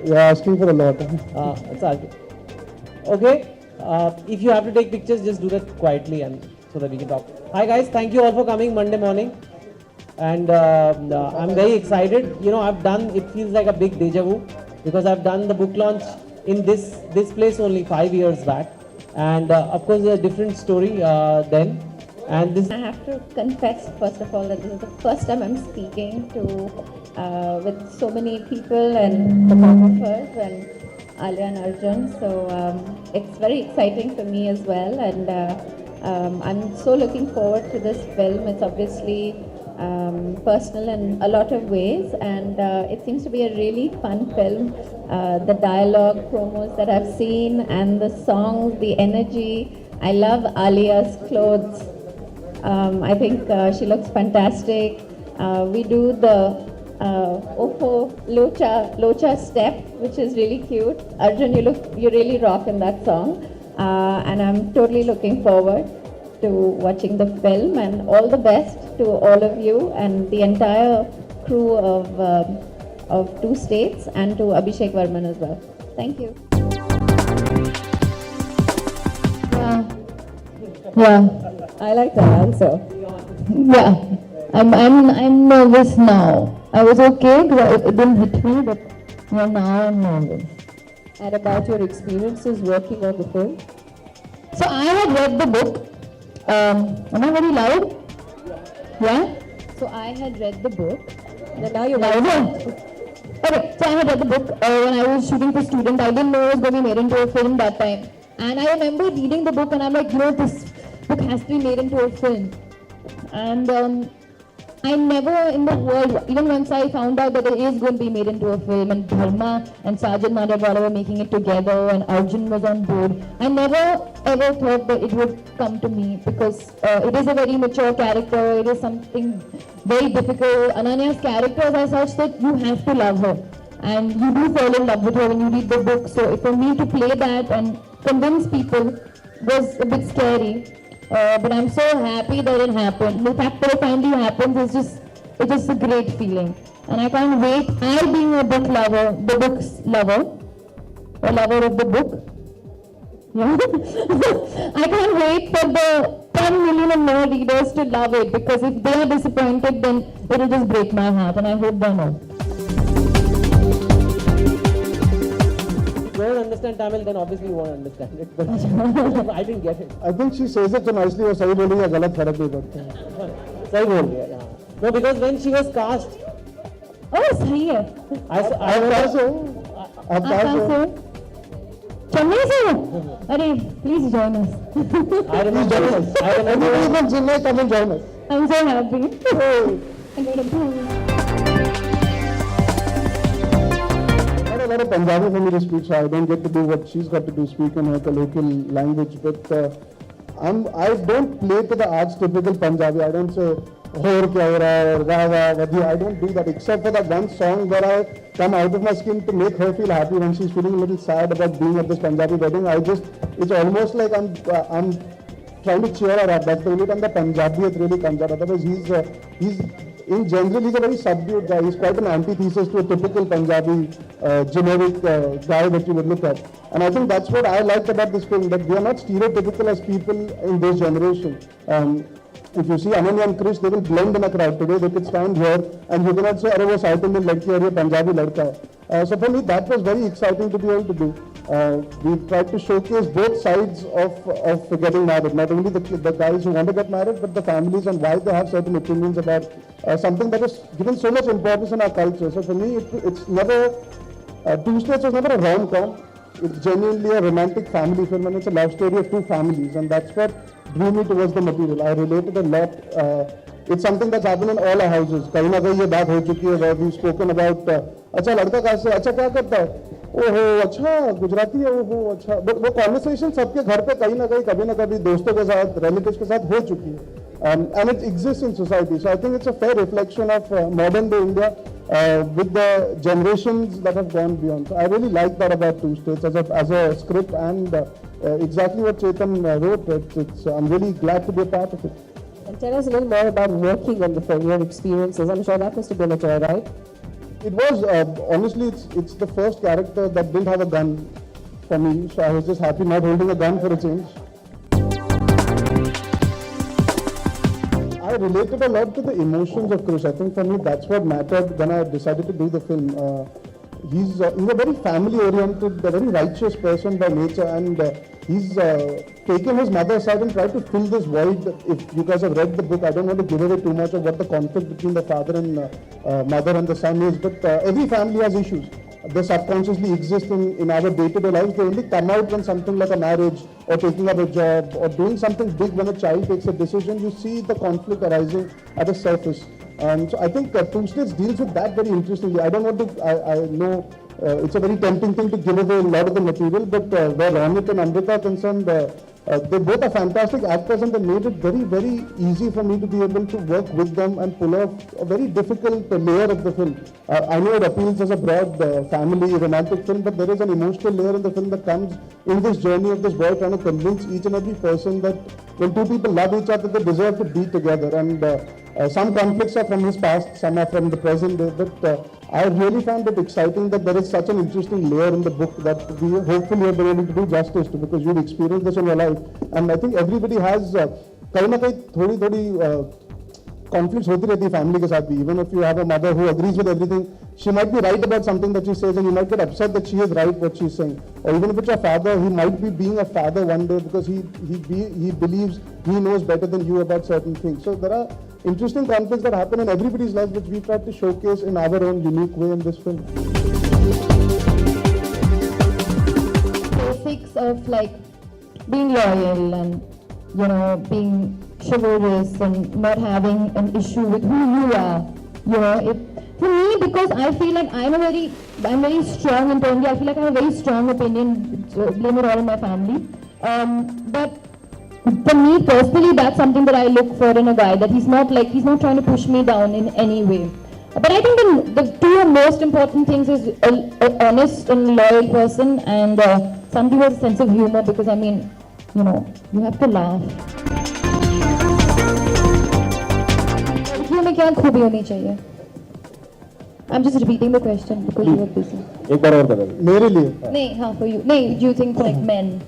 You're asking for a lot. It's Arjun. Okay. If you have to take pictures, just do that quietly and so that we can talk. Hi guys, thank you all for coming Monday morning. And I'm very excited. You know, it feels like a big deja vu because I've done the book launch in this place only 5 years back. And of course, a different story then. And this. I have to confess, first of all, that this is the first time I'm speaking to with so many people and photographers and Alia and Arjun. So it's very exciting for me as well, and I'm so looking forward to this film. It's obviously personal in a lot of ways, and it seems to be a really fun film. The dialogue, promos that I've seen, and the songs, the energy. I love Alia's clothes. I think she looks fantastic. We do the Ofo Locha step, which is really cute. Arjun, you really rock in that song, and I'm totally looking forward to watching the film. And all the best to all of you and the entire crew of Two States, and to Abhishek Varman as well. Thank you. Yeah. I like that answer. Yeah, I'm nervous now. I was okay because it didn't hit me, but yeah, now I'm nervous. And about your experiences working on the film? So I had read the book. Am I very loud? Yeah? So I had read the book. And now you're Louder? Okay, so I had read the book when I was shooting for student. I didn't know it was going to be made into a film that time. And I remember reading the book and I'm like, this book has to be made into a film. And I never in the world, even once I found out that it is going to be made into a film, and Dharma and Sajid Madhavwala were making it together and Arjun was on board, I never ever thought that it would come to me, because it is a very mature character, it is something very difficult. Ananya's characters are such that you have to love her, and you do fall in love with her when you read the book. So for me to play that and convince people was a bit scary. But I'm so happy that it happened. The fact that it finally happens is just a great feeling. And I can't wait. I being a book lover, the book's lover, a lover of the book. Yeah. I can't wait for the 10 million and more readers to love it, because if they are disappointed, then it'll just break my heart, and I hope they know. If you don't understand Tamil, then obviously you won't understand it. But I didn't get it. I think she says it so nicely. वो सही बोली या गलत फर्क नहीं पड़ता. सही बोल दिया. Yeah. No, because when she was cast. Oh, सही है. I आप कहाँ से? चेन्नई से हो? अरे, please join us. I remember. Please from Chennai, come and join us. I'm so happy. I got a boo. A lot of Punjabi for me to speak, so I don't get to do what she's got to do, speak in her colloquial language. But I don't play to the archetypical Punjabi. I don't say "Hor kya ho raha hai" or "Wah wah vadhi." I don't do that, except for that one song where I come out of my skin to make her feel happy when she's feeling a little sad about being at this Punjabi wedding. It's almost like I'm trying to cheer her up. That's the only time the Punjabiyat really comes out. Otherwise, he's in general, he's a very subdued guy. He's quite an antithesis to a typical Punjabi generic guy that you would look at. And I think that's what I liked about this film, that they are not stereotypical as people in this generation. If you see Ananya and Krish, they will blend in a crowd. Today they could stand here and you cannot say, "Arey wo South Indian ladki hai, ye Punjabi ladka hai." So for me, that was very exciting to be able to do. We've tried to showcase both sides of getting married, not only the guys who want to get married, but the families and why they have certain opinions about something that is given so much importance in our culture. So for me, it's never, Two States was never a rom-com. It's genuinely a romantic family film, and it's a love story of two families, and that's what drew me towards the material. I related a lot. It's something that's happened in all our houses. कहीं ना कहीं ये बात हो चुकी है, where we've spoken about अच्छा लड़का कहाँ से, अच्छा क्या करता है, ओहो अच्छा गुजराती है, ओहो अच्छा. वो conversation सबके घर पे कहीं ना कभी दोस्तों के साथ, relatives के साथ हो चुकी है. And it exists in society. So I think it's a fair reflection of modern day India with the generations that have gone beyond. So I really like that about Two States as a script, and exactly what Chetan wrote. I'm really glad to be a part of it. And tell us a little more about working on the film, your experiences. I'm sure that must have been a joy, right? It was honestly, it's the first character that didn't have a gun for me, so I was just happy not holding a gun for a change. I related a lot to the emotions of Krish. I think for me that's what mattered when I decided to do the film. He's a very family-oriented, a very righteous person by nature, and he's taken his mother aside and tried to fill this void. If you guys have read the book, I don't want to give away too much of what the conflict between the father and mother and the son is, but every family has issues. They subconsciously exist in our day-to-day lives. They only come out when something like a marriage or taking up a job or doing something big. When a child takes a decision, you see the conflict arising at the surface. So I think Two States deals with that very interestingly. I don't want to, I know it's a very tempting thing to give away a lot of the material, but where Ronit and Amrita are concerned, they both are fantastic actors, and they made it very, very easy for me to be able to work with them and pull off a very difficult layer of the film. I know it appeals as a broad family romantic film, but there is an emotional layer in the film that comes in this journey of this boy trying to convince each and every person that when two people love each other, they deserve to be together. And some conflicts are from his past, some are from the present day, but I really found it exciting that there is such an interesting layer in the book that we hopefully have been able to do justice to, because you've experienced this in your life. And I think everybody has कहीं ना कहीं थोड़ी conflicts होती रहती है family के साथ भी. Even if you have a mother who agrees with everything, she might be right about something that she says, and you might get upset that she is right what she's saying. Or even if it's your father, he might be being a father one day because he believes he knows better than you about certain things. So there are interesting conflicts that happen in everybody's life, which we tried to showcase in our own unique way in this film. Basics of like being loyal and, you know, being chivalrous and not having an issue with who you are. You know, for me, because I feel like I'm very strong internally. I feel like I have a very strong opinion. Blame it all on my family. But for me personally, that's something that I look for in a guy, that he's not trying to push me down in any way. But I think the two most important things is an honest and loyal person, and somebody who has a sense of humor, because I mean, you know, you have to laugh. लड़कियों में क्या खूबी होनी चाहिए? I'm just repeating the question because you were busy. एक बार और बता दो. मेरे लिए. नहीं, हाँ, for you. नहीं, do you think like men?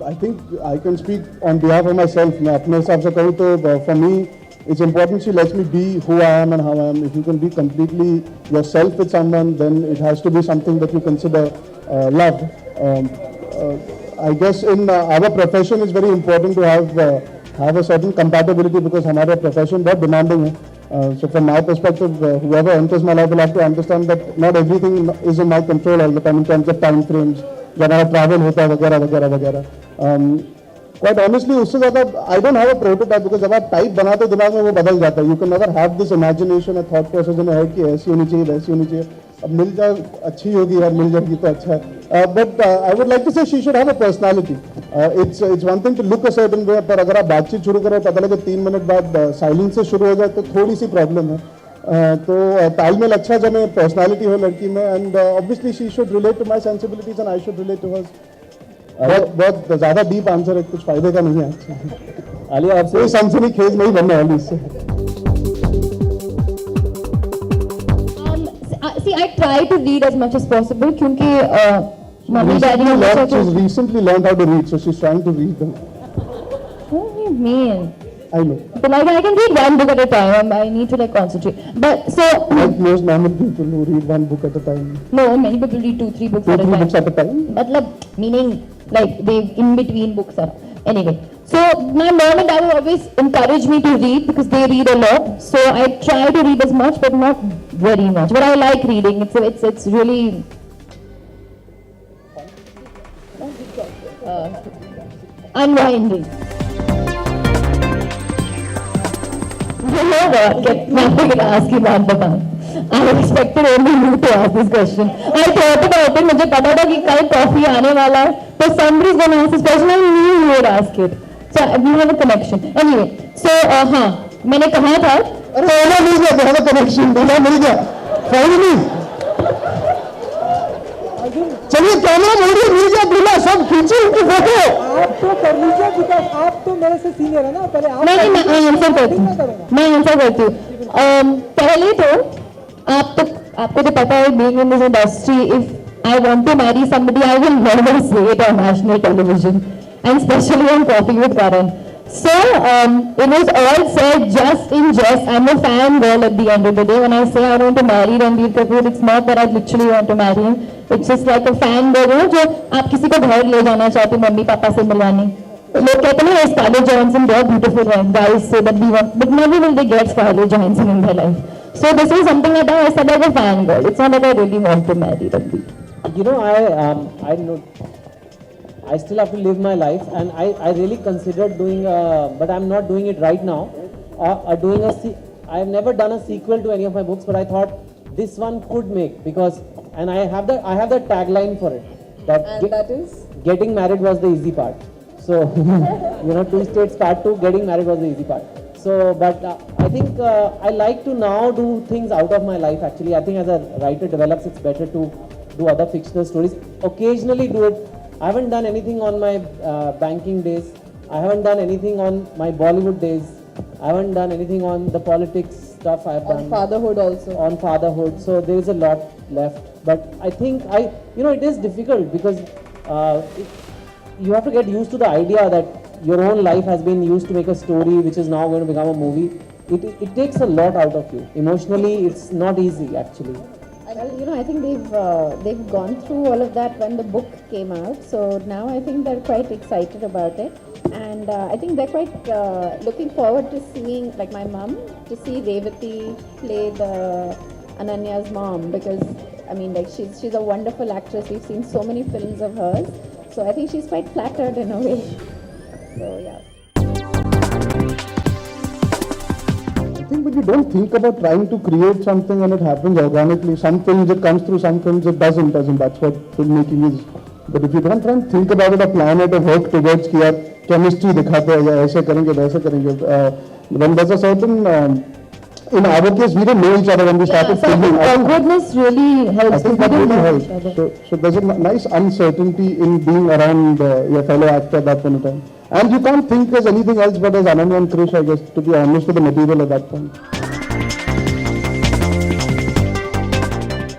I think I can speak on behalf of myself. मैं अपने हिसाब से कहूँ तो for me it's important she lets me be who I am and how I am. If you can be completely yourself with someone, then it has to be something that you consider love. I guess in our profession it's very important to have a certain compatibility, because हमारा profession बहुत demanding है. So from my perspective, whoever enters my life will have to understand that not everything is in my control all the time in terms of time frames. जब हमारा travel होता है वगैरह वगैरह वगैरह. Quite honestly, उससे ज़्यादा I don't have a prototype, because जब आप type बनाते हो दिमाग में वो बदल जाता है. You can never have this imagination or thought process in your head कि ऐसी होनी चाहिए वैसी होनी चाहिए. अब मिल जाए अच्छी होगी यार, मिल जाएगी तो अच्छा है. But I would like to say she should have a personality. It's one thing to look a certain way, पर अगर आप बातचीत शुरू करो पता लगे 3 मिनट बाद साइलेंस से शुरू हो जाए तो थोड़ी सी प्रॉब्लम है. तो तालमेल अच्छा जमे, पर्सनालिटी हो लड़की में, and obviously she should relate to my sensibilities and I should relate to hers. बहुत ज़्यादा डीप आंसर है, कुछ फायदे का नहीं है. आलिया आपसे कोई सनसनी खेज नहीं बनने वाली इससे. See, I try to read as much as possible क्योंकि mummy daddy she's recently learned how to read, so she's trying to read them. What do you mean? I know. But like I can read one book at a time. I need to like concentrate. But so like most normal people who read one book at a time. No, many people read 2-3 books at a time. 2-3 books at a time. Matlab meaning like they in between books are. Anyway, so my mom and dad will always encourage me to read because they read a lot. So I try to read as much, but not very much. But I like reading. It's really unwinding. You know what? I'm going to ask you one about. I expected only you to ask this question. I thought about it. मुझे पता था कि कल coffee आने वाला है. So somebody's going to ask this question. I knew you would ask it. So we have a connection. Anyway, so हाँ, मैंने कहा था. अरे वो मिल गया, बहुत connection. दूल्हा मिल गया. Finally. चलिए कैमरा मोड़िए, मिल गया दूल्हा, सब खींचे उनकी फोटो. आप तो कर लीजिए, बिकॉज आप तो मेरे से सीनियर है ना. पहले आप. नहीं, मैं आंसर करती हूँ. पहले तो आप तो आपको तो पता है, being in this industry, if I want to marry somebody, I will never say it on national television, and especially on Coffee with Karan. So, it was all said just in jest. I'm a fan girl at the end of the day. When I say I want to marry Ranbir Kapoor, it's not that I literally want to marry him. It's just like a fan girl, you know, जो आप किसी को घर ले जाना चाहते हो mummy papa से मिलवाने. लोग कहते हैं Scarlett Johansson बहुत beautiful है. Guys say that we want, but never will they get Scarlett Johansson in their life. So this is something that I said like a fan girl. It's not that I really want to marry Ranbir. You know, I know. I still have to live my life, and I really considered doing, but I'm not doing it right now. I have never done a sequel to any of my books, but I thought this one could make, because, and I have the tagline for it. That is? Getting married was the easy part. So, you know, 2 States Part 2, getting married was the easy part. So, but I think I like to now do things out of my life actually. I think as a writer develops, it's better to do other fictional stories. Occasionally do it. I haven't done anything on my banking days. I haven't done anything on my Bollywood days. I haven't done anything on the politics stuff I've done. On fatherhood also. On fatherhood. So there is a lot left. But I think you know, it is difficult because you have to get used to the idea that your own life has been used to make a story which is now going to become a movie. It takes a lot out of you. Emotionally, it's not easy actually. Well, you know, I think they've gone through all of that when the book came out. So now I think they're quite excited about it, and I think they're quite looking forward to seeing, like my mom, to see Revati play the Ananya's mom, because I mean, like she's a wonderful actress. We've seen so many films of hers, so I think she's quite flattered in a way. So yeah. I think when you don't think about trying to create something and it happens organically, some films it comes through, some films it doesn't. That's what filmmaking is. But if you don't try and think about it, a plan it, or work towards कि यार chemistry दिखाते हैं या ऐसे करेंगे वैसे करेंगे. When there's a certain in our case we didn't know each other when we started filming. Awkwardness really helps. I think that really helps. So there's a nice uncertainty in being around your fellow actor at that point in time. And you can't think as anything else but as Ananya and Krish, I guess, to be honest with the material at that point.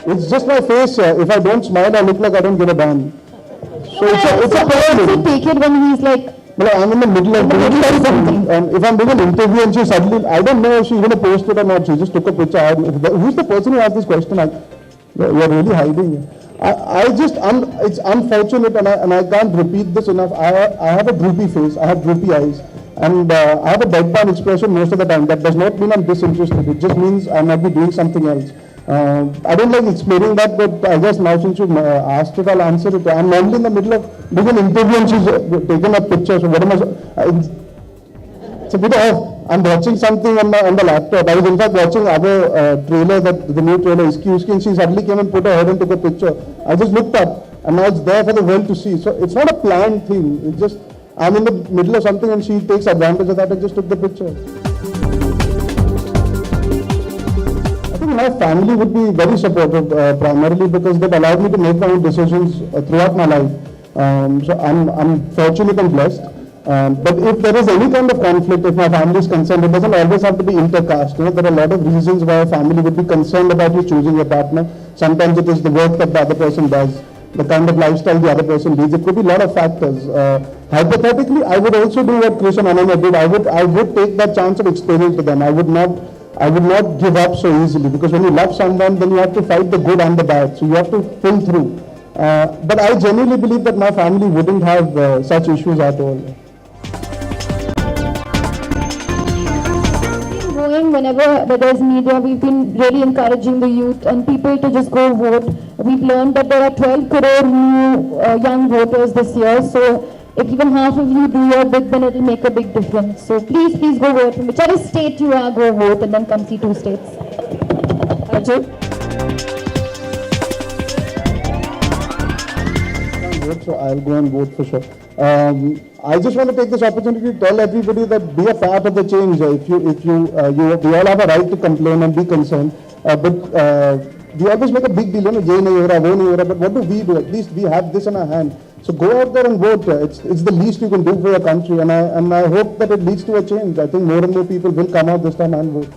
It's just my face. If I don't smile, I look like I don't give a damn. So it's a problem. Take it when he's like, well, I'm in the middle of doing something. And if I'm doing an interview and she suddenly, I don't know if she's going to post it or not. She just took a picture. Who's the person who asked this question? You're really hiding. It's unfortunate, and I can't repeat this enough. I have a droopy face, I have droopy eyes, and I have a deadpan expression most of the time. That does not mean I'm disinterested. It just means I might be doing something else. I don't like explaining that, but I guess now since you've asked it, I'll answer it. I'm normally in the middle of doing an interview and she's taken a picture. So what am I? It's a bit off. I'm watching something on the laptop. I was in fact watching other trailer, the new trailer, Iski, and she suddenly came and put her head and took a picture. I just looked up, and now it's there for the world to see. So it's not a planned thing. It's just, I'm in the middle of something and she takes advantage of that and just took the picture. I think my family would be very supportive, primarily because they've allowed me to make my own decisions throughout my life. So I'm fortunate and blessed. But if there is any kind of conflict, if my family is concerned, it doesn't always have to be intercaste. You know, there are a lot of reasons why a family would be concerned about you choosing your partner. Sometimes it is the work that the other person does, the kind of lifestyle the other person leads. It could be a lot of factors. Hypothetically, I would also do what Krish and Ananya did. I would take that chance of explaining to them. I would not give up so easily, because when you love someone, then you have to fight the good and the bad. So you have to pull through. But I genuinely believe that my family wouldn't have such issues at all. Whenever there's media, we've been really encouraging the youth and people to just go vote. We've learned that there are 12 crore new young voters this year. So if even half of you do your bit, then it'll make a big difference. So please go vote. From whichever state you are, go vote, and then come see 2 states. Arjun? So I'll go and vote for sure. I just want to take this opportunity to tell everybody that be a part of the change. We all have a right to complain and be concerned, but we always make a big deal. But what do we do? At least we have this in our hand. So go out there and vote. It's the least you can do for your country, and I hope that it leads to a change. I think more and more people will come out this time and vote.